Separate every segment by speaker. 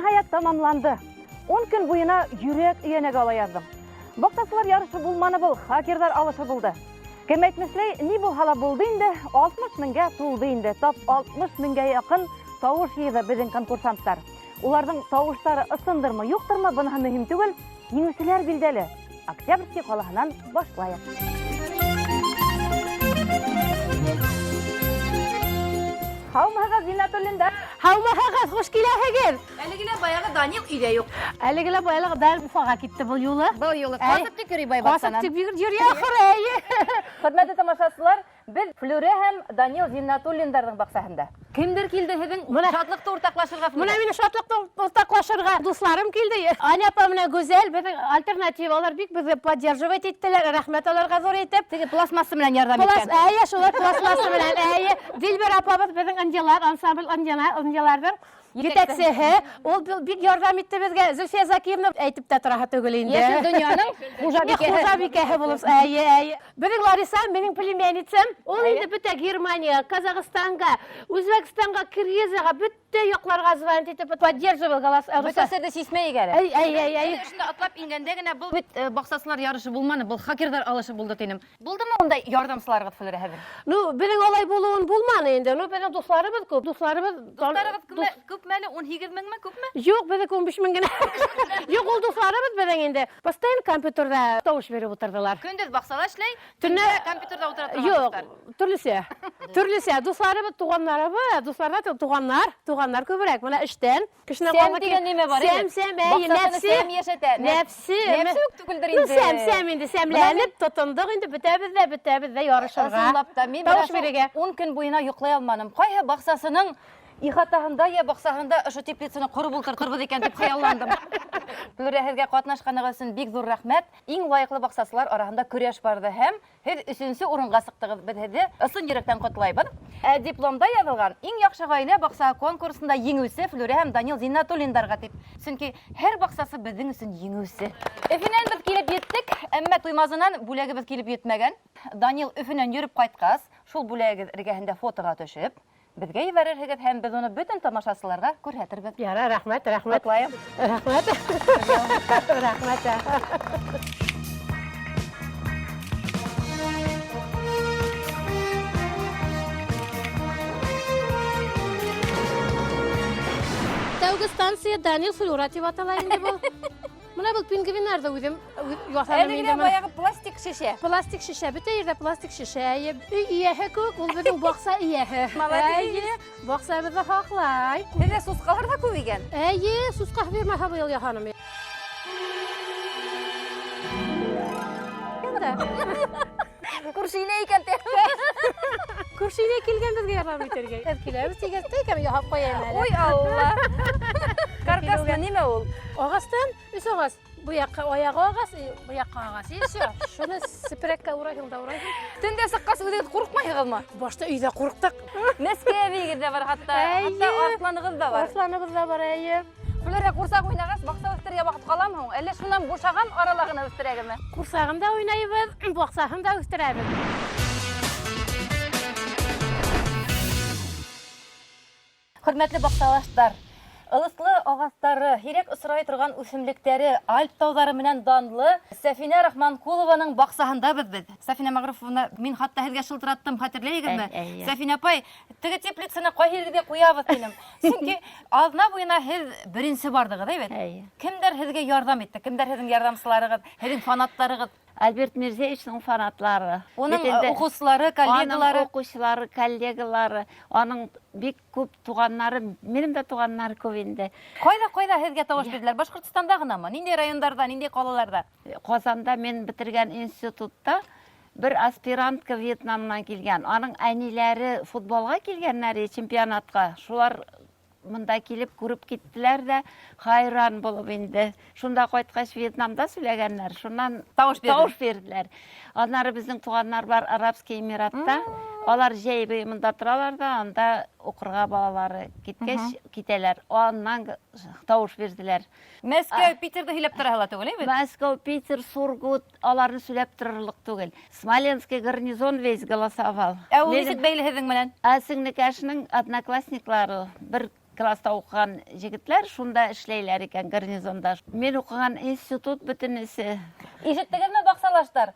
Speaker 1: Nihayet tamamlandı. 10 gün boyuna yürek iyenek ala yazdım. Boksasılar yarışı bulmanı bul, hakerler alışı buldu. Kim etmişley, ni bul hala buldu indi, 60 minge tuldu indi. Top 60 minge yakın tavuş yedi bizim konkursantlar. Ulardan tavuşları ısındırma, yoktırma bana mühim tügül, yengisiler bildeli. Октябрьский қаласынан başlayalım. Havmağa Zinatullinda.
Speaker 2: Havmağa hoş geldin.
Speaker 1: Әлегіле баяғы Данил үйде yok.
Speaker 2: Әлегіле баяғы дәл Уфаға кетті бұл юлы.
Speaker 1: Бұл юлы қасып тек үрей байбақсанан.
Speaker 2: Қасып тек жүр яқыр.
Speaker 1: Хөрмәтле тамашачылар, biz Флюре һәм Данил Зинатуллиндардың бақсаһында. Кемдер килде һеҙҙең шатлыҡты уртаҡлашырға?
Speaker 2: Мына мине шатлыҡты уртаҡлашырға дусларым килде. Аня апа менән Гүзәл беҙҙең альтернативалар бик беҙҙе поддерживать иттеләр. Рәхмәт аларга ҙур итеп.
Speaker 1: Теге пластмасса менән ярдәм иткән.
Speaker 2: Әйе, шулар пластмасса менән. Дилбәр апабыҙ беҙҙең ынйылар, ансамбль ынйыларҙың етәксеһе. Ул бик ярдәм итте беҙгә. Зөлфия Закиевна әйтеп тә тораһы түгел инде.
Speaker 1: Йәшел донъяның
Speaker 2: хужабикәһе булып, әйе. Беҙҙең Лариса, минең племянницам, ул инде бөтә Германия, Казахстанга, Үзбәкстанга, Киргизияға, бөтә яҡларға звонить итеп поддерживал голос.
Speaker 1: Бөтә серҙе сисмәй егәре.
Speaker 2: Әйе.
Speaker 1: Шунда атлап ингәндә генә был бит боксасылар ярышы булманы, был хакердар алышы булды тинем. Булдымы ундай ярдәмсыларыгыз Флюре һәҙер?
Speaker 2: Ну, беҙҙең алай булыуын булманы инде. Ну, беҙҙең дуҫларыбыҙ күп.
Speaker 1: Дуҫларығыҙ күпме? 18 меңме күпме?
Speaker 2: Юҡ, беҙҙең 15 мең генә. Юҡ, ул дуҫларыбыҙ беҙҙең инде. Постоянно компьютерҙа тауыш биреп ултырҙылар.
Speaker 1: Көндөҙ баҡсала эшләй,
Speaker 2: Төнлә
Speaker 1: компьютерҙа ултыра
Speaker 2: Юҡ, төрлөсә. Дуҫларыбыҙ, дуҫларҙа туғандар күберәк. Менә эштән.
Speaker 1: Сәм дигән нимә бар инде?
Speaker 2: Сәм,
Speaker 1: Сәм йәшәтә.
Speaker 2: Нәфсе
Speaker 1: Нәфсе түгелдер инде.
Speaker 2: Сәм инде, сәмләнеп, тотондоҡ инде бөтәбеҙ ҙә ярышырға.
Speaker 1: Ысынлап та, мин
Speaker 2: Тауыш бирергә.
Speaker 1: 10 көн буйына йоҡлай алманым. Ҡайһы баҡсасының ихатаһында я баҡсаһында ошо теплицаны ҡороп ултыртырбыҙ икән дип хыялландым. Флюре, һеҙгә ҡатнашҡанығыҙ өсөн бик ҙур рәхмәт. Иң лайыҡлы баҡсасылар араһында көрәш барҙы һәм һеҙ 3-нсе урынға сыҡтығыҙ. Беҙ һеҙҙе ысын йөрәктән ҡотлайбыҙ. Дипломда яҙылған иң яҡшы ғаилә баҡсаһы конкурсында еңеүсе Флюре һәм Данил Зинатуллиндарға тип. Сөнки һәр баҡсасы беҙҙең өсөн еңеүсе. Өфөнән беҙ килеп еттек, әммә туймазынан бүләгебеҙ килеп етмәгән. Данил Өфөнән йөрөп ҡайтҡас, шул бүләгегеҙ эргәһендә фотоға төшөп, беҙгә ебәрерһегеҙ һәм беҙ уны бөтөн тамашасыларға күрһәтербеҙ.
Speaker 2: Яра, рәхмәт.
Speaker 1: Ҡотлайым.
Speaker 2: Рәхмәт. Тәүге станция Данил Флюра тип атала инде был. Менә был пингвиннарҙы үҙем ясаным инде.
Speaker 1: Әлегә баяғы пластик шешә.
Speaker 2: Пластик шешә, бөтә ерҙә пластик шешә. Өй эйәһе күк, ул беҙҙең баҡса эйәһе.
Speaker 1: Молодец.
Speaker 2: Баҡсабыҙҙы һаҡлай.
Speaker 1: Һеҙҙә сусҡалар да күп икән.
Speaker 2: Әйе, сусҡа бирмәһә быйыл яһаным.
Speaker 1: Күршейле икән тә.
Speaker 2: Күршегә килгән беҙгә ярҙам итергә. Һеҙ киләбеҙ тигәс, тәкәм яһап ҡуяйым әле.
Speaker 1: Ой, Алла. Каркасны нимә ул?
Speaker 2: Ағастан 3 ағас. Bu яҡҡа аяғы ағас, bu яҡҡа ағас. И всё. Шуны сепрәккә урайһың да урайһың.
Speaker 1: Төндә сыҡҡас үҙегеҙ ҡурҡмайһығыҙмы?
Speaker 2: Башта өйҙә ҡурҡтыҡ.
Speaker 1: Нескәбигеҙ дә бар хатта. Хатта арыҫланығыҙ да бар.
Speaker 2: Арыҫланыбыҙ да бар, әйе.
Speaker 1: Флюре, ҡурсаҡ уйнағас, баҡса үҫтерергә ваҡыт ҡаламы һуң? Әллә шунан бушаған арала ғына үҫтерәгеҙме?
Speaker 2: Ҡурсағында уйнайбыҙ, баҡсаһын да үҫтерәбеҙ.
Speaker 1: Хөрмәтле баҡсалаштар, ылыслы ағастары, һирәк осрай торған үҫемлектәре, Альп тауҙары менән данлы Сәфинә Рахманҡулованың баҡсаһындабыҙ беҙ. Сәфинә Мәғруфовна, мин хатта һеҙгә шылтыраттым, хәтерләйһегеҙме? Сәфинә апай, теге теплицаны ҡайһы ергә ҡуябыҙ тинем. Сөнки аҙна буйына һеҙ беренсе барҙығыҙ, әйбәт? Кемдәр һеҙгә ярҙам итте? Кемдәр һеҙҙең ярҙамсыларығыҙ, һеҙҙең фанаттарығыҙ?
Speaker 3: Альберт Мирзеевичтің фанатлары.
Speaker 1: Оның уҡыусылары, коллегалары.
Speaker 3: Аның уҡыусылары, коллегалары. Аның бик күп туғаннары, минең дә туғаннар күп инде.
Speaker 1: Ҡайҙа һеҙгә тауыш бирҙеләр? Башҡортостанда ғынамы? Ниндәй райондарҙа, ниндәй ҡалаларҙа?
Speaker 3: Ҡазанда мен бетергән институтта бер аспирантка Вьетнамнан килгән. Аның әниләре футболға килгәннәр чемпионатҡа. Шулар мында килеп күреп киттеләр дә, хайран булып инде. Шунда ҡайтҡас Вьетнамда сөйләгәннәр. Шунан тауыш бирҙеләр. Аннары безнең туғаннар бар Арабский Эмиратта. Алар җәй мында торалар да, анда уҡырға балалары киткәс китәләр. Аннан тауыш бирҙеләр.
Speaker 1: Мәскәү, Питерды һөйләп тораһы түгел, әйбәт?
Speaker 3: Мәскәү, Питер, Сургут, аларны сөйләп торырлыҡ түгел. Смоленский гарнизон весь голосовал.
Speaker 1: Ул нисек бәйле һеҙҙең менән?
Speaker 3: Сеңлекәшнең одноклассниклары, бер класста оқыған жігітлер, шунда эшләйләр икән гарнизонда. Мен оқыған институт бөтенесе.
Speaker 1: Ишеттегезме баксалаштар?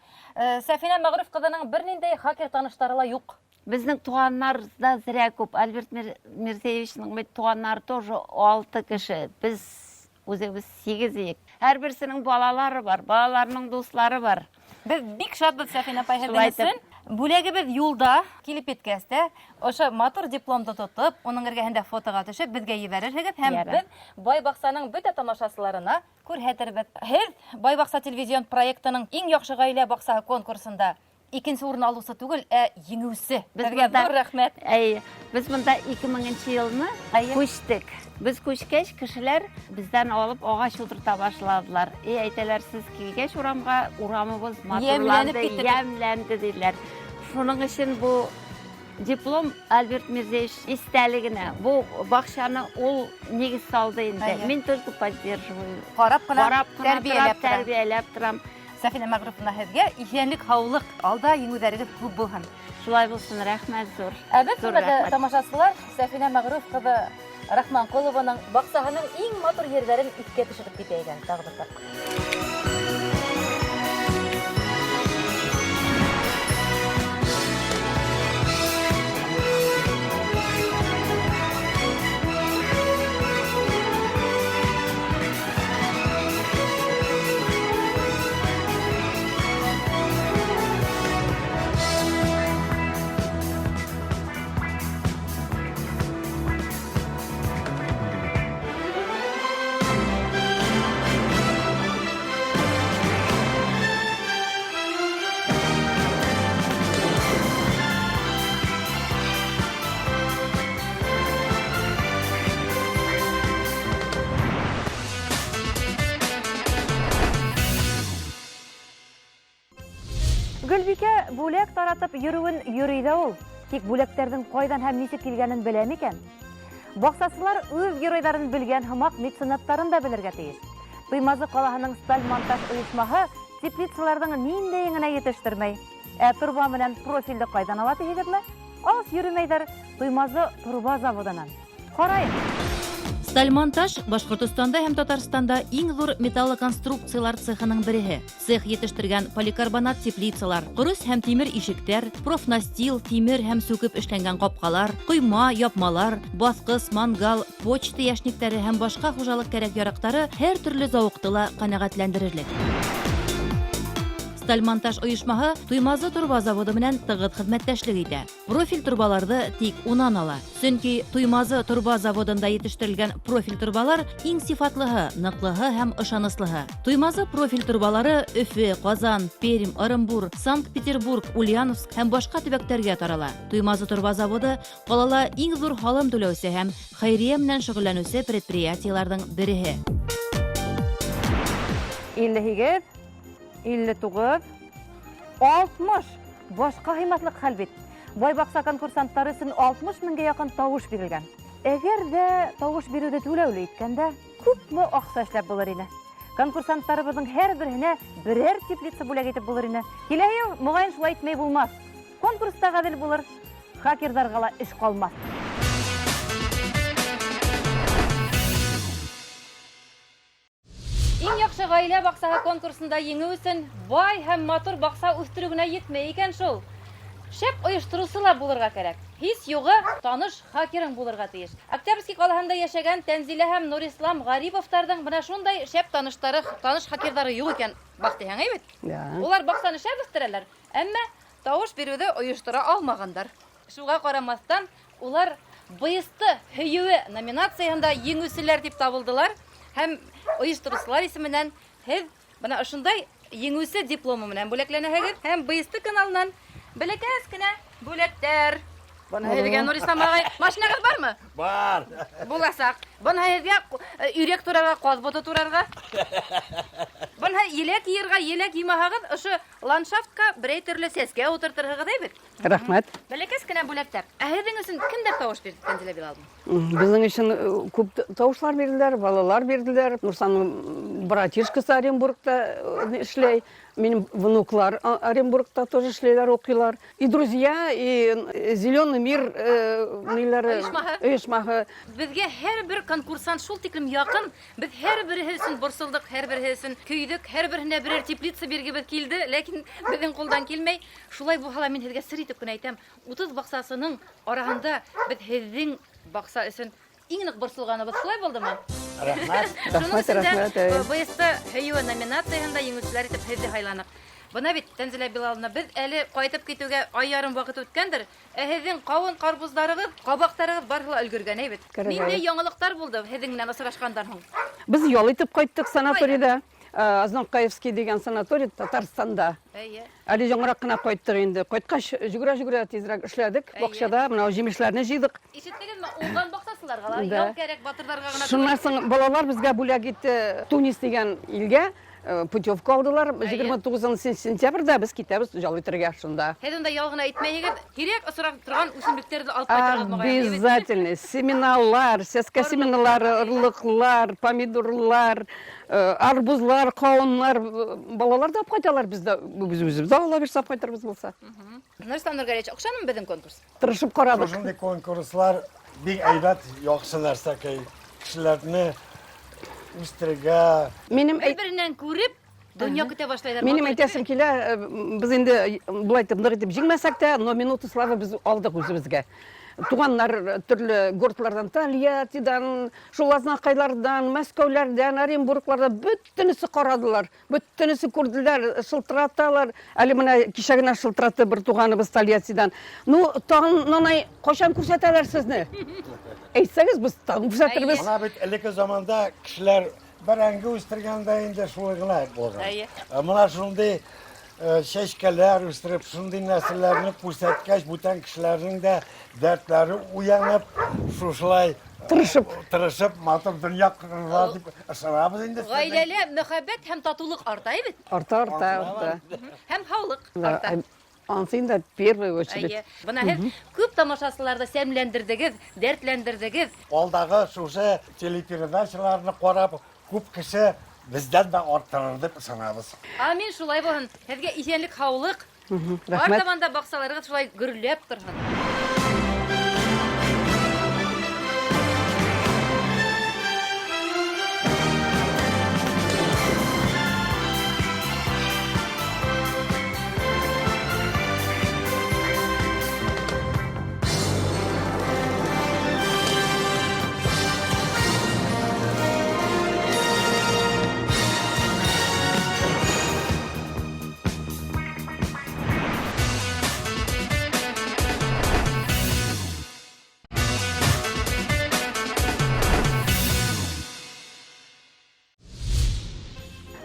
Speaker 1: Сәфинә Мәгъруф кызының берниндәй хакер таныштары ла юк.
Speaker 3: Безнең туганнар да зря күп. Альберт Мирзеевичнең туганнары тоже 6 кеше. Без үзебез 8 ек. Һәрберсенең балалары бар, балаларының дуслары бар.
Speaker 1: Без бик шатбыз Сәфинә апай һәдәсен. Бүләгебез юлда килеп еткәстә, ошо матур дипломды тотып, уның эргәһендә фотога төшеп, безгә ебәрерһегез һәм без Бай баксаның бөтә тамашасыларына күрһәтербез. Һез Бай бакса телевизион проектының иң яхшы гаилә баксаһы конкурсында икенче урын алучы түгел, еңүче. Безгә зур рәхмәт.
Speaker 3: Без монда 2000 елны күчтек. Без күчкәч кешеләр бездән алып агач утырта башладылар. Әйтәләр, сез килгәч урамга, урамыбыз матурланды, ямьләнде диләр. Шуның өчен бу диплом Альберт Мирзеевич истәлегенә. Бу бакчаны ул нигез салды инде. Мин только поддерживаю.
Speaker 1: Карап кына
Speaker 3: тәрбияләп торам.
Speaker 1: Сәфинә Мәгъруфовна һезгә исәнлек, һаулык, алда еңүләрегез күп булһын.
Speaker 3: Шулай булсын, рәхмәт зур.
Speaker 1: Без тамашачылар Сәфинә Мәгъруф кызы Рахманкулованың баксаһының иң матур ерләрен искә төшереп китә икән. Тагы бер Гөлбикә бүләк таратып йөрүен йөри дә ул. Тик бүләктәрнең кайдан һәм ничек килгәнен белә микән? Баксасылар үз геройдарын белгән һымак меценаттарын да белергә тиеш. Туймазы калаһының Стальмонтаж оешмаһы теплицаларның ниндәй генә етештермәй. Турба менән профильде кайдан ала дисезме? Аз йөрмәйдер. Туймазы турба заводынан. Карайык.
Speaker 4: Стальмонтаж Башкортостанда һәм Татарстанда иң зур металлоконструкциялар цехының береһе. Цех етештергән поликарбонат теплицалар, корыс һәм тимер ишектәр, профнастил, тимер һәм сүкеп эшләнгән капкалар, койма, япмалар, баскыс, мангал, почта яшникләре һәм башка хуҗалык кирәк-ярактары һәр төрле зауыктыла канәгатьләндерерлек. Стальмонтаж оешмаһы Туймазы турба заводы менән тыгыз хезмәттәшлек итә. Профиль турбаларны тик унан ала. Чөнки Туймазы турба заводында yetiştirilгән профиль турбалар иң сифатлыһы, ныклыһы һәм ышаныслыһы. Туймазы профиль турбалары Өфе, Казан, Пермь, Орынбур, Санкт-Петербург, Ульяновск һәм башка төбәктәргә тарала. Туймазы турба заводы калала иң зур халым түләүче һәм хәйрия менән шөгыльләнүче предприятиеләрнең береһе.
Speaker 1: 58 59, 60. Башка кыймматлык хәл бит. Бай бакса конкурсанттары өчен 60 меңгә якын тавыш бирелгән. Әгәр дә тавыш бирүдә түләүле иткәндә, күпме акча эшләп булыр иде. Конкурсанттарыбызның һәр беренә берәр теплица бүләк итеп булыр иде. Киләһе ел мөгаен шулай итмәй булмас. Конкурста гадел булыр, хакердарга ла эш калмас. Иң яхшы гаилә баксаһы конкурсында еңү өчен бай һәм матур бакса үстерүгенә йетмәй икән шул. Шәп оештырусылар булырга кирәк. Һис югы таныш хакерың булырга тиеш. Октябрьский калаһында яшәгән Тәнзилә һәм Нурислам Гариповтарның менә шундай шәп таныш хакерлары юк икән. Бактыйһың бит? Улар баксаны шәп үстерәләр, әмма тавыш бирүдә оештыра алмагандар. Шуга карамастан, улар быйысты һөюе номинациясында еңүчеләр дип табылдылар. Һәм оештыручылар исеменнән һез менә ошондай еңүче дипломы менән бүләкләнәһегез һәм БСТ каналыннан бәләкәс кенә бүләктәр. Бuna һезгә Нурислам агай, машинагыз бармы?
Speaker 5: Бар.
Speaker 1: Буласак. Бuna һезгә үрәк турарга, каз боты турарга. Онһа еләк йырга, еләк йымаһагыз, ошо ландшафтка берәй төрле сәскә утыртырыгыз әйбит.
Speaker 5: Рәхмәт.
Speaker 1: Бәләкәс кенә бүләктәр. Ә һеҙҙең өсөн кемдәр тауыш бирде, Тәнзилә Билаловна?
Speaker 5: Безнең өчен күп тавышлар бирделәр, балалар бирделәр. Нурсаның братишкасы Оренбургта эшләй. Минем внуклар Оренбургта тоже эшләйләр, укыйлар. И друзья, и Зеленый мир оешмаһы.
Speaker 1: Безгә һәрбер конкурсант шул тиклем якын. Без һәрберһе өсөн борсылдык, һәрберһе өсөн көйдек, һәрберһенә берәр теплица биргебез килде, ләкин безнең кулдан килмәй. Шулай булһа мин һеҙгә сер итеп кенә әйтәм. 30 баксасының араһында без һеҙҙең бакса өсөн иң ныҡ борсолғаныбыҙ. Шулай булдымы?
Speaker 5: Рәхмәт,
Speaker 1: БСТ һөйөү номинацияһында еңеүселәр итеп һеҙҙе һайланыҡ. Бына бит, Тәнзилә Билаловна, без әле ҡайтып китеүгә ай ярым ваҡыт үткәндер. Ә һеҙҙең ҡауын ҡарбуздарығыҙ, ҡабаҡтарығыҙ барыһы ла өлгөргән, әйбет. Ниндәй яңылыҡтар булды һеҙҙең менән осрашҡандан һуң?
Speaker 5: Без ял итеп ҡайттык санаторийҙа. Азнанкаевский дигән санаторий Татарстанда. Әле яңыраҡ кына ҡайттык инде. Ҡайтҡас жүгерә-жүгерә тиҙерәк эшләдек. Баҡчада мынау җимешләрне җыйҙыҡ.
Speaker 1: Ишеттегеҙме? Уңған баҡсасыларға ла ял кәрәк, батырҙарға ғына.
Speaker 5: Шунан соң балалар безгә бүләк итте Тунис дигән илгә. Путевка алдылар. 29 сентябрьдә без китәбез ял итергә шунда.
Speaker 1: Һеҙ унда ял ғына итмәйһегеҙ, һирәк осрап торған үсемлектерҙе алып ҡайтырығыҙ моғайын.
Speaker 5: Обязательно. Семеналар, сәскә семеналары, ырлыҡлар, помидорлар, арбузлар, ҡауынлар. Балалар да алып ҡайталар бездә. Без үзебез ала бирсә ҡайтырбыз булса.
Speaker 1: Нурислам Нургалиевич, оҡшанымы беҙҙең конкурс?
Speaker 5: Тырышып ҡарадык.
Speaker 6: Шундай конкурслар бик әйбәт, яҡшы нәрсә кешеләрне үстерергә.
Speaker 1: Бер-беренән күреп, донъя көтә башлайҙар.
Speaker 5: Минем әйтәсем килә, без инде былай ныҡ итеп җиңмәсәк тә, но минуты славы без алдык үзебезгә. Туғаннар төрлө гортлардан, Тольяттидан, шул Азнакайлардан, Мәскәүләрдән, Оренбурглардан бөтөнөсө ҡарадылар, бөтөнөсө күрделәр, шылтыраталар. Әле менә кичә генә шылтыратты бер туғаныбыз Тольяттидан. Ну, тағын ҡайшан күрсәтәләр сезне? Әйтсәгез, без тағын күрсәтербез.
Speaker 6: Ана бит элекке заманда кешеләр бәрәңге үстергәндә инде шулай гына булган. Мына шундай чәчкәләр үстереп, шундай нәселләрне күрсәткәч, бүтән кешеләрнең дә дәртләре уянып, шушылай тырышып, матур дөнья ҡорорға дип ышанабыҙ инде.
Speaker 1: Ғаиләлә мөхәббәт һәм татыулыҡ арта, әйбет.
Speaker 5: Арта.
Speaker 1: Һәм һаулыҡ арта.
Speaker 5: Ансында первый очередь.
Speaker 1: Бына һеҙ күп тамашасыларҙы сәмләндерҙегеҙ, дәртләндерҙегеҙ.
Speaker 6: Алдағы шушы телепередачаларны ҡарап, күп кеше бездән дә арттырыр дип ышанабыҙ.
Speaker 1: Амин, шулай булһын. Һеҙгә исәнлек, һаулыҡ.
Speaker 5: Рәхмәт.
Speaker 1: Артабанда баҡсаларығыҙ шулай гөрләп торһон.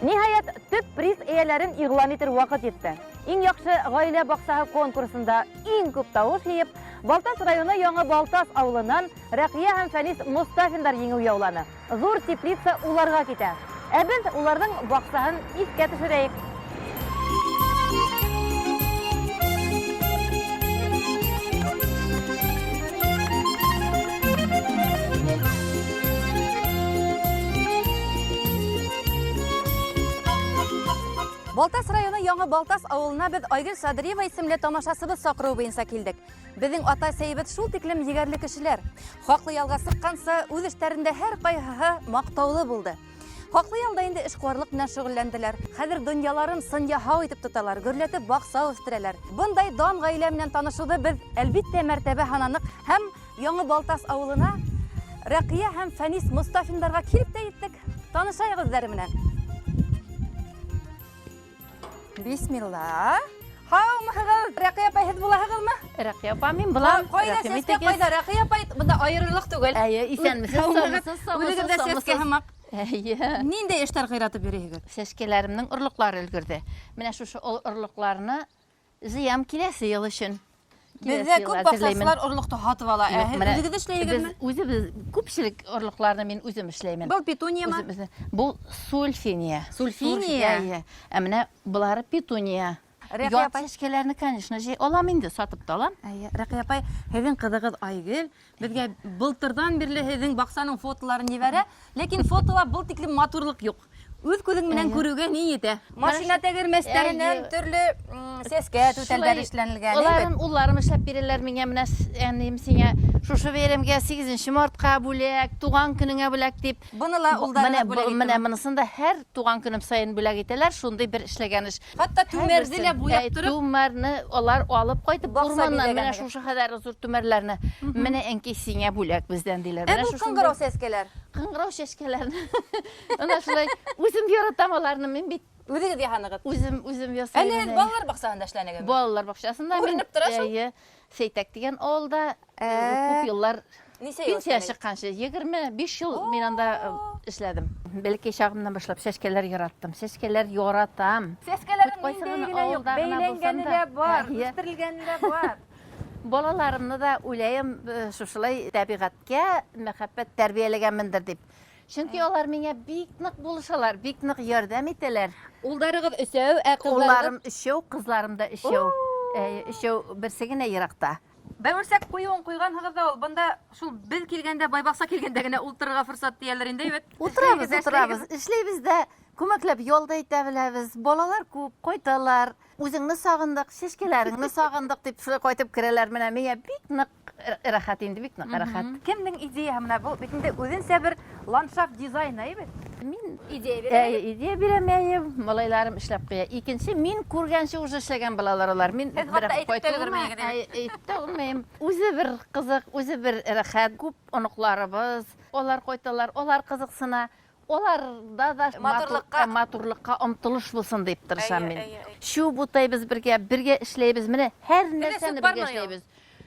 Speaker 1: Ниһайәт, төп приз эйәләрен иғлан итер ваҡыт етте. Иң яҡшы ғаилә баҡсаһы конкурсында иң күп тауыш йыйып, Балтас районы Яңы Балтас ауылынан Рәҡиә һәм Фәнис Мостафиндар еңеү яуланы. Зур теплица уларға китә. Ә беҙ уларҙың баҡсаһын иҫкә төшөрәйек. Балтас районы Яңы Балтас ауылына беҙ Айгөл Садриева исемле тамашасыбыҙ саҡырыуы буйынса килдек. Беҙҙең ата-әсәйебеҙ шул тиклем егәрле кешеләр. Хаҡлы ялға сыҡҡансы, үҙ эштәрендә һәр ҡайһыһы маҡтаулы булды. Хаҡлы ялда инде эшҡыуарлыҡ менән шөғөлләнделәр. Хәҙер донъяларын сын яһау итеп тоталар, гөрләтеп баҡса үҫтерәләр. Бындай дан ғаилә менән танышыуҙы беҙ әлбиттә мәртәбә һананыҡ һәм Яңы Балтас ауылына Рәҡиә һәм Фәнис Мостафиндарға килеп тә еттек. Танышайыҡ үҙҙәре менән. Бисмилла. Һаумыһығыҙ? Рәҡиә апай, һеҙ булаһығыҙмы?
Speaker 2: Рәҡиә апа, мин булам.
Speaker 1: Ҡайҙа сәскә, ҡайҙа? Рәҡиә апай, бында айырырлыҡ түгел.
Speaker 2: Әйе, исәнмесез,
Speaker 1: Үҙегеҙҙә сәскә һымаҡ.
Speaker 2: Әйе.
Speaker 1: Ниндәй эштәр ҡыйратып йөрөйһөгөҙ?
Speaker 2: Сәскәләремнең орлоҡлары өлгөрҙө. Менә шушы орлоҡларны зыям киләсе йыл өсөн.
Speaker 1: Бездә күп баксасылар орлыкты һатып ала. Үзегез эшләйгезме?
Speaker 2: Үзебез күпчелек орлыкларны мин үзем эшләймен.
Speaker 1: Бу петунияма?
Speaker 2: Бу сульфиния.
Speaker 1: Сульфиния?
Speaker 2: Менә булары петуния.
Speaker 1: Рәкыя апай.
Speaker 2: Яшкәләрне, конечно же, алам инде, сатып та алам.
Speaker 1: Рәкыя апай, һеҙҙең ҡыҙығыҙ Айгөл, беҙгә былтырҙан бирле һеҙҙең баҡсаның фотоларын ебәрә, ләкин фотола был тиклем матурлыҡ юҡ. Үҙ күҙең менән күрүгә ни етә? Машина тәгәрмәстәренән төрлө сәскә түтәлдәр эшләнелгән.
Speaker 2: Улларым эшләп бирәләр миңә, менә әнием сиңа шушы бәйрәмгә 8 мартка бүләк, туган көнеңә бүләк дип.
Speaker 1: Буны ла улдарына бүләк итәләр.
Speaker 2: Менә монысын да һәр туган көнем сайын бүләк итәләр, шундый бер эшләгән эш.
Speaker 1: Хатта түмәрҙе лә буяп торып,
Speaker 2: Түмәрне алар алып кайтып,
Speaker 1: Баҡса
Speaker 2: урманнан
Speaker 1: биләгән
Speaker 2: менә
Speaker 1: икән.
Speaker 2: шушы кадәр зур түмәрләрне. Менә әнкәй сиңа бүләк бездән диләр.
Speaker 1: Ә бу ҡыңғырау сәскәләр.
Speaker 2: Кыңгырау чәчкәләрне. Ана шулай үзем яратам аларны, мин бит
Speaker 1: Үҙегеҙ яһанығыҙ.
Speaker 2: үзем ясайм.
Speaker 1: Әле балалар баҡсаһында эшләнегеҙ.
Speaker 2: Балалар бакчасында
Speaker 1: Күренеп тора шул.
Speaker 2: Сәйтәк дигән авылда күп еллар
Speaker 1: Нисә ел
Speaker 2: пенсия
Speaker 1: эшләнегеҙ?
Speaker 2: чыкканчы 25 ел мин анда эшләдем. Бәлки чагымнан башлап чәчкәләр яраттым. Чәчкәләр яратам.
Speaker 1: Сәскәләрнең
Speaker 2: Кайсы
Speaker 1: ниндәй
Speaker 2: генә
Speaker 1: генә юк,
Speaker 2: авылда гына
Speaker 1: бәйләнгәне
Speaker 2: булсам
Speaker 1: лә
Speaker 2: да.
Speaker 1: бар,
Speaker 2: Әйе.
Speaker 1: үстерелгәне лә бар.
Speaker 2: Балаларымны да уйлайым шушылай табигатькә мәхәббәт тәрбияләгәнмендер дип. Чөнки алар миңа бик нык булышалар, бик нык ярдәм итәләр.
Speaker 1: Улдарығыҙ өсәү, ә ҡыҙҙарығыҙ
Speaker 2: Улларым өчәү, кызларым да өчәү. Өчәү берсе генә йыраҡта.
Speaker 1: Бәүерсәк ҡуйыуын ҡуйғанһығыҙ да ул. Бында шул беҙ килгәндә, байбаҡса килгәндә генә ултырырға форсат тейәлер инде бит.
Speaker 2: Утырабыз. Эшләйбез дә, күмәкләп ялда итә беләбез. Балалар күп, ҡайталар. Үзеңне сағындыҡ, шешкәләреңне сағындык дип шулай ҡайтып керәләр. Менә миңә бик нык рәхәт инде, бик нык рәхәт.
Speaker 1: Кемдең идеяһы менә был? Бит инде үҙенсә бер ландшафт дизайны бит.
Speaker 2: Мин
Speaker 1: Идея бирә.
Speaker 2: идея бирәмәйем, малайларым эшләп ҡуя. Икенсе, мин күргәнсе уже эшләгән балалар олар. Мин
Speaker 1: Һеҙ хатта әйтеп тә өлгөрмәйһегеҙ.
Speaker 2: әйтеп тә белмәйем. Үзе бер ҡызыҡ, үзе бер рәхәт. Күп оноҡларыбыз, алар ҡайталар, алар ҡызыҡсына. Оларда да матурлыҡҡа омтолош булсын дип тырышам мин. Шу бутайбыз бергә эшләйбез. Менә һәр нәрсәне бергә эшләйбез.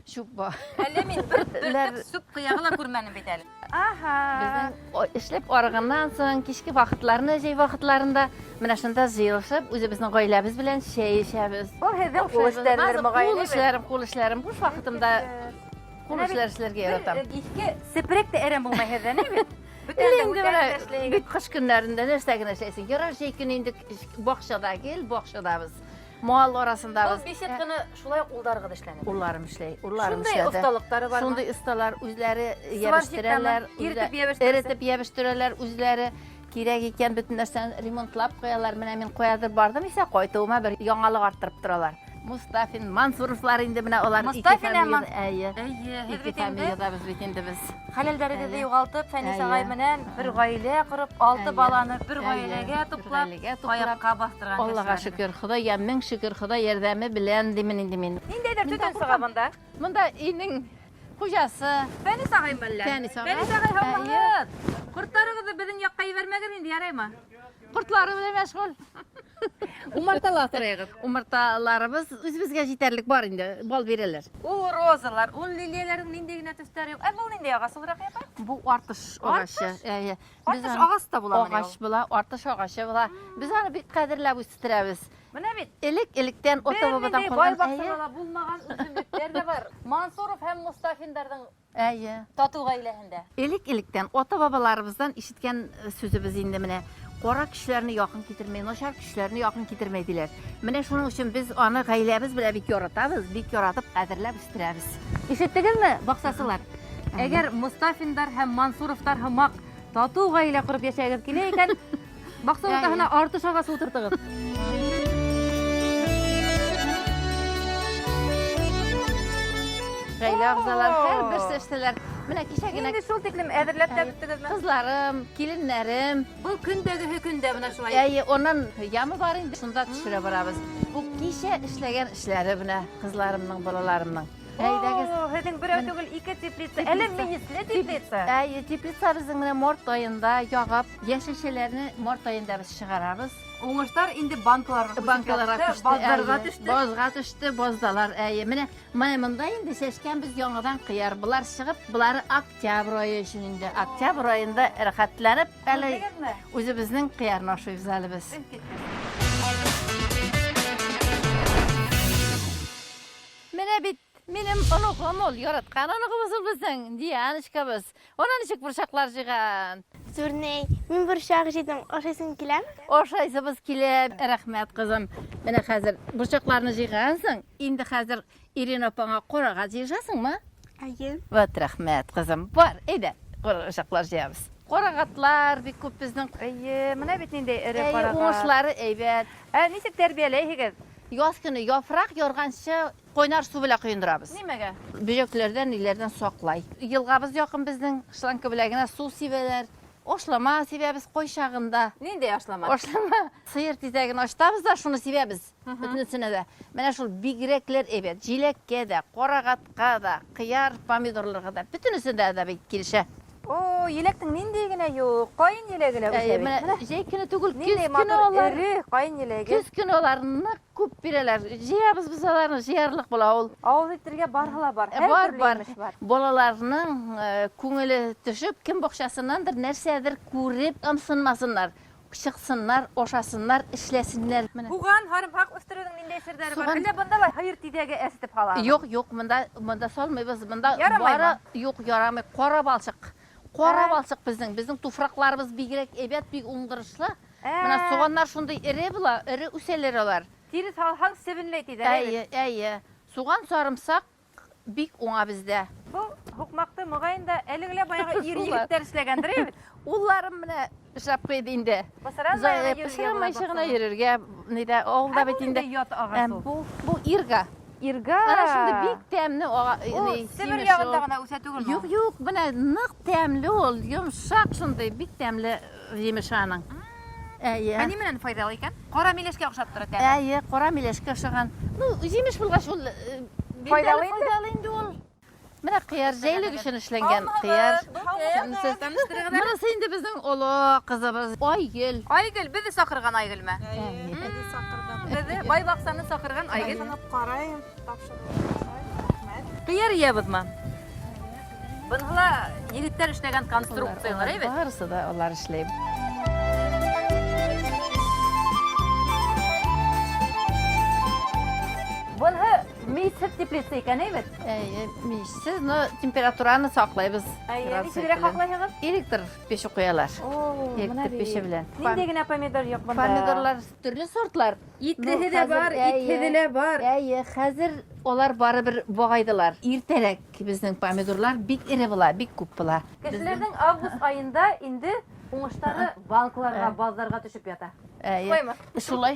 Speaker 2: Шуп бар.
Speaker 1: Әллә мин бер сүп ҡыяғы ла күрмәнем бит әле. Аха.
Speaker 2: Безнең эшләп арыганнан соң кичке вакытларны, җәй вакытларында менә шунда җыелышып, үзебезнең гаиләбез белән чәй эчәбез.
Speaker 1: Ул һеҙҙең ҡул эштәрелер мөғәйен.
Speaker 2: Кул эшләрем, буш вакытымда кул эшләргә яратам.
Speaker 1: Иҫке сепрек тә әрәм булмай һеҙҙә, ни бит?
Speaker 2: Бит кыш көннәрендә нәрсә генә эшләйсең. Ярар, җәй көне инде бакчада кил, бакчадабыз. Мал арасындабыз.
Speaker 1: Был бесетҡаны шулай улдарығыҙ эшләнек.
Speaker 2: Улларым эшләй, улларым
Speaker 1: Шундай
Speaker 2: эшләде.
Speaker 1: оҫталыҡтары бар.
Speaker 2: Шундай осталар үзләре ябыштыралар, эретеп ябыштыралар, үзләре кирәк икән бөтен нәрсәне ремонтлап ҡуялар. Менә мин ҡуядыр бардым исә, ҡайтыуыма бер яңалыҡ арттырып торалар. Мустафин, Мансуровлар инде менә олар
Speaker 1: Мустафин һәм
Speaker 2: әйе.
Speaker 1: Һеҙ
Speaker 2: Ике
Speaker 1: бит инде
Speaker 2: фамилияда biz бит инде без.
Speaker 1: хәләлдәрегеҙҙе юғалтып, Фәнис ағай менән бер ғаилә ҡороп, 6 баланы бер ғаиләгә туплап, аяҡҡа баҫтырған.
Speaker 2: Аллаға шөкөр, Хоҙайға мең шөкөр, Хоҙай ярҙәме белән димен инде мин.
Speaker 1: Ниндәйҙер төтөн сыға бында?
Speaker 2: Монда инең хуҗасы
Speaker 1: Фәнис ағай мәллә?
Speaker 2: Фәнис ағай.
Speaker 1: Фәнис ағай һаумыһығыҙ. Ҡорттарығыҙҙы беҙҙең яҡҡа ебәрмәгеҙ инде, яраймы?
Speaker 2: ҡортлары белән мәшғүл.
Speaker 1: Умартала торайығыҙ.
Speaker 2: Умырталарыбыз үзебезгә җитәрлек бар инде, бал бирәләр.
Speaker 1: Ул розалар, ул лилияләрҙең ниндәй генә төҫтәре юҡ. Ә был ниндәй ағас ул, Рәхиә апай?
Speaker 2: Бу артыш ағашы.
Speaker 1: Артыш ағас та буламы?
Speaker 2: Агач була, артыш ағашы була. Без аны бик ҡәҙерләп үстерәбез.
Speaker 1: Менә бит.
Speaker 2: Элек-электән ата-бабадан
Speaker 1: Бер бай
Speaker 2: ҡалған.
Speaker 1: баҡсалала булмаған үҫемлектәр дә бар. Мансуров һәм Мустафиндарҙың татыу ғаиләһендә.
Speaker 2: Элек-электән ата-бабаларыбыздан ишеткән сүзебез инде менә. Ҡара кешеләрне яҡын китермәй, начар кешеләрне яҡын китермәй диләр. Менә шуның өсөн без аны ғаиләбез белән бик яратабыз, бик яратып ҡәҙерләп үстерәбез.
Speaker 1: Ишеттегеҙме, баҡсасылар? Әгәр Мустафиндар һәм Мансуровтар һымаҡ татыу ғаилә ҡороп йәшәгеҙ килә икән, баҡса уртаһына артыш ағас ултыртығыҙ.
Speaker 2: Ғаилә ағзалары һәр берсе эшләләр. Менә кичә генә
Speaker 1: Инде шул тиклем әҙерләп тә бөттөгөҙмө?
Speaker 2: ҡызларым, киленнәрем,
Speaker 1: Был көндәгеһе көндә менә шулай.
Speaker 2: әйе, онан ямы бар инде, шунда төшөрә барабыз. Бу кичә эшләгән эшләре менә ҡызларымның, балаларымның. Әйҙәгеҙ.
Speaker 1: Һеҙҙең берәү түгел, 2 теплица. Әле минисле теплица.
Speaker 2: Әйе, теплица безнең менә март айында ягып, йәшелчәләрне март айында без чыгарабыз.
Speaker 1: Уңыштар инде банкаларға
Speaker 2: Банкаларға
Speaker 1: баҙҙарға төштө.
Speaker 2: Базға төштө, баздалар. Әйе, менә монда инде сәскән без яңадан ҡыяр. Булар сығып, булары октябрь айы өсөн инде. Октябрь айында рәхәтләнеп, әле үзебезнең ҡыярны ашайбыз әле без. Менә бит Benim onuqum ol, yaratqan onuqumuz bizden, Diyanışkabız. Ona nişik burşaklar jığan?
Speaker 7: Zurney, men bir şaq jedim, oşaysın kilem?
Speaker 2: Oşaysabız kilep, rahmet kızım. Mene hazır burşaklarını jığansın. Indi hazır Irina opana qorağa jığasın mı?
Speaker 7: Ayı.
Speaker 2: Vat rahmet kızım. Var, eyde. Burşaklar jığabız. Qoraqatlar bir köp bizden.
Speaker 1: Mına bitinde iri
Speaker 2: Ey,
Speaker 1: qarağa.
Speaker 2: oğuşları eybet.
Speaker 1: Nisip terbiyeleyhigiz?
Speaker 2: Yoz günü yaprak yorgança qoynar su bile kuyundurabız.
Speaker 1: Nimege?
Speaker 2: Böceklerden, ilerden soqlay. Yılğabız yoqun bizden şlanka bilegine su siveler. Oşlama sivebіз qoy şağında.
Speaker 1: Ninde yaşlama?
Speaker 2: Oşlama. Sıyır tizegini açtabız da şunu sivebіз. Bütünüsüne de. Mene şul bigrekler evet. Jilekke de, qoraqatqa da, qiyar, pomidorlarga da. Bütünüsünde de bir kirişe.
Speaker 1: O, yelektin nindegine yok. Qayın yelegine ösebek.
Speaker 2: Mene jey günü tugul, küz
Speaker 1: Ninde
Speaker 2: günü
Speaker 1: motor
Speaker 2: olar.
Speaker 1: iri qayın yelegi.
Speaker 2: Küz günü olarını köp bireler. Jeyabız biz olarını jeyarlıq bola ol.
Speaker 1: Ağız ittirge barhala var.
Speaker 2: Var. Bolalarının көңілі düşüp, kim boqşasındandır, nersedir көріп, ımsınmasınlar. Çıksınlar, oşasınlar, işlesinler.
Speaker 1: Buğan harım haq üstürüdün ninde sirleri var.
Speaker 2: Suğan-
Speaker 1: Ile bunda hayır tidege esitip halar.
Speaker 2: Yok, mında salmayız. Mında
Speaker 1: Yaramay mı?
Speaker 2: Yok, yaramay. Qora balçık. Qora balçık bizden tupraqlarımız bigirek, evet, big ungırışlı. Mına soğanlar şunda iri bula, iri üseler olar.
Speaker 1: Tiri haq sevinleyti de.
Speaker 2: Әйе. Soğan sarımsak big unga bizde.
Speaker 1: Bu hukmakta mıgayında eliyle bayağı iri
Speaker 2: Ular.
Speaker 1: yigitler işlegendir evet.
Speaker 2: Ullarım mına işlap koydu indi. Pişiren mayşığına yürürge. Neyde oğulda betinde.
Speaker 1: Yot ağası.
Speaker 2: Bu irga.
Speaker 1: İrga.
Speaker 2: Ana şimdi big temli o
Speaker 1: Semir yağındağına üse tugul mu?
Speaker 2: Yok, buna nıq temli ol. Yumşak şunday big temli yemişanın. Әйе.
Speaker 1: Hani menen faydalı iken? Qora mileşke oxşap turат.
Speaker 2: Әйе, qora milешке шыған. Ну, жеміш bulğa şol
Speaker 1: Faydalı
Speaker 2: faydalı indi ol. Mına qiyar jeylik üçün işlengen qiyar. Mına indi bizden olo qızımız. Aygül.
Speaker 1: Aygül, bizi sakırgan Aygül mı? Bizi bay baksanı sakırgan Aygül.
Speaker 7: Qarayım,
Speaker 1: Qiyar yebid man. Bunhla yigitler işlegen konstruksiyalar evet.
Speaker 2: Barысы da onlar işleyip.
Speaker 1: Bunha misir teplitsi eken evet.
Speaker 2: Siz no temperaturаны saqlayбыз.
Speaker 1: Nişirek haqlayığız?
Speaker 2: Elektr peşi qoyalar. Elektr peşi bilen.
Speaker 1: Nindegine pomidor yok bunda?
Speaker 2: Pomidorlar türlü sortlar.
Speaker 1: İtlihi de var, ithidile var.
Speaker 2: Әйе, хәзер олар бары bir boğaydılar. Иртерек bizden pomidorlar big iri bular, big kup bular.
Speaker 1: Kişilerden avgust ayında indi uңuштары balıklarga, bazlarga düşüp yata.
Speaker 2: Әйе.
Speaker 1: Koyma.
Speaker 2: Şulay.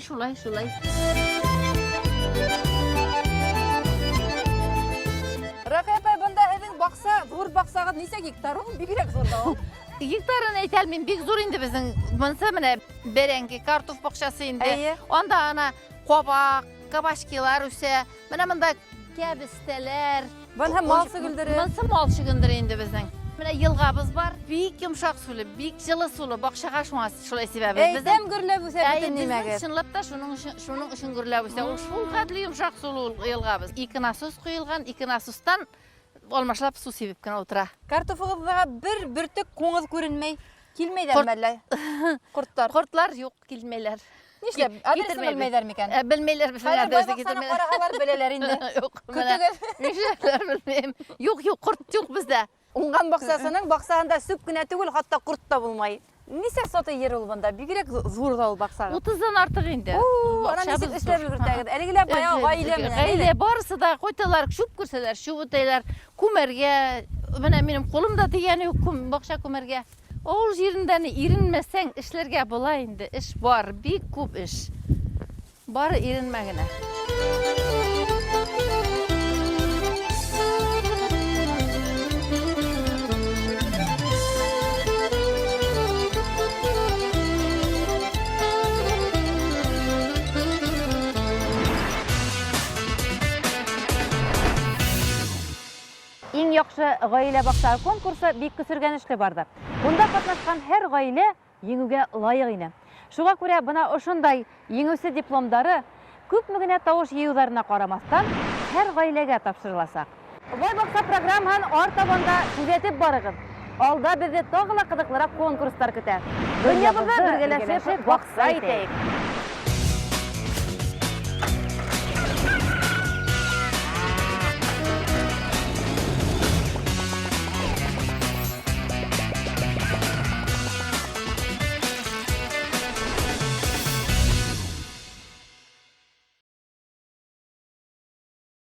Speaker 1: Raqaypay bunda evin baksa, zor baksağı neyse hektar o, bigirek zorda o.
Speaker 2: Gektarın eytelmin big zor indi bizden. Mınsa mine berengi, kartof boqşası indi.
Speaker 1: Әйе.
Speaker 2: Onda ana qobaq, kabaşkilar üse. Mine mında kəbisteler.
Speaker 1: Bunha malsı güldürü.
Speaker 2: Mınsa malçı gündür indi bizden. Mine yılğabız var. Big yumşaq sulu, big жылы sulu. Boqşağa şulay sebebimiz bizden.
Speaker 1: Eydem gürlep üse bütün nimege.
Speaker 2: Şunlap da şunun için gürlep üse. O şul kadlı yumşaq sulu yılğabız. İki nasus kuyulgan, iki nasustan olmaşlap su sebep kına otura.
Speaker 1: Kartofuğuzda bir tük koңuz görünmey. Kilmeyder melle. Kurtlar.
Speaker 2: Kurtlar yok, kilmeyler.
Speaker 1: Nişle, adresini bilmeyder miken?
Speaker 2: Bilmeyler bizim
Speaker 1: Hayır, bay
Speaker 2: adresi
Speaker 1: baksana
Speaker 2: getirmeyler.
Speaker 1: qorahalar bilelerinde.
Speaker 2: Yok,
Speaker 1: Kötüger.
Speaker 2: Nişler bilmeyim. Yok, kurt yok bizde.
Speaker 1: Ungan baksasının baksağında süp güne tügül, hatta kurt da bulmay. Nise sotu yer ol bunda, bigirek zurda ol baksağı.
Speaker 2: 30'dan artıq indi.
Speaker 1: Ana nisip işler bilgirtegi. Eligiler bayağı gayle mi?
Speaker 2: Gayle barısı da koytalar, şup görseler, şubutaylar, kumerge. Benim kolumda diyeni yok, bakşa kumerge. Oğul yerinden irinmesen işlerge bola indi. İş var, bir kup iş. Bari irinmegine.
Speaker 1: Иң яхшы гаилә бакча конкурсы бик көсөргәнешле барды. Бунда катнашкан һәр гаилә еңүгә лайык ине. Шуңа күрә бына ошондай еңүсе дипломдары күпме генә тавыш йыюларына карамастан һәр гаиләгә тапшырылачак. Бай бакча программаһын артабанда күзәтеп барыгыз. Алда безне тагы ла кызыклырак конкурслар көтә. Дөньябызны бергәләшеп бакса итәйек.